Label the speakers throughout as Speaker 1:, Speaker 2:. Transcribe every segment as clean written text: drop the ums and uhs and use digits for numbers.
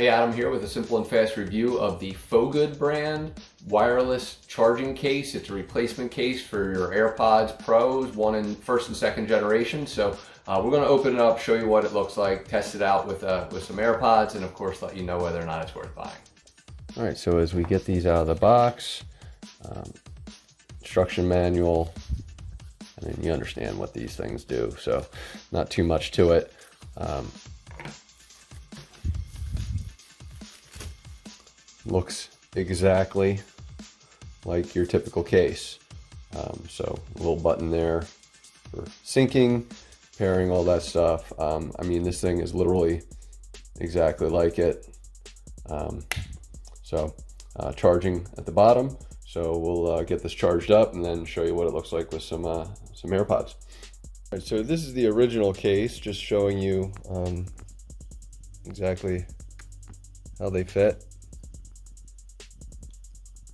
Speaker 1: Hey, Adam here with a simple and fast review of the Fogud brand wireless charging case. It's a replacement case for your AirPods Pros, first and second generation. So we're going to open it up, show you what it looks like, test it out with some AirPods, and of course let you know whether or not it's worth buying.
Speaker 2: All right, so as we get these out of the box, instruction manual, I mean, you understand what these things do, so not too much to it. Looks exactly like your typical case. So a little button there for syncing, pairing, all that stuff. I mean, this thing is literally exactly like it. Charging at the bottom. So we'll get this charged up and then show you what it looks like with some AirPods. All right, so this is the original case, just showing you exactly how they fit.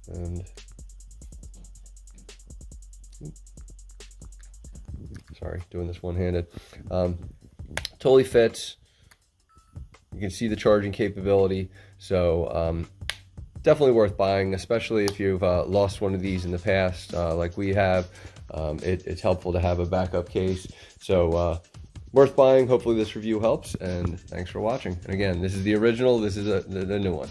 Speaker 2: And sorry, doing this one-handed. Totally fits. You can see the charging capability, so definitely worth buying, especially if you've lost one of these in the past, like we have. It's helpful to have a backup case, so worth buying. Hopefully this review helps, and thanks for watching. And again, this is the original, this is the new one.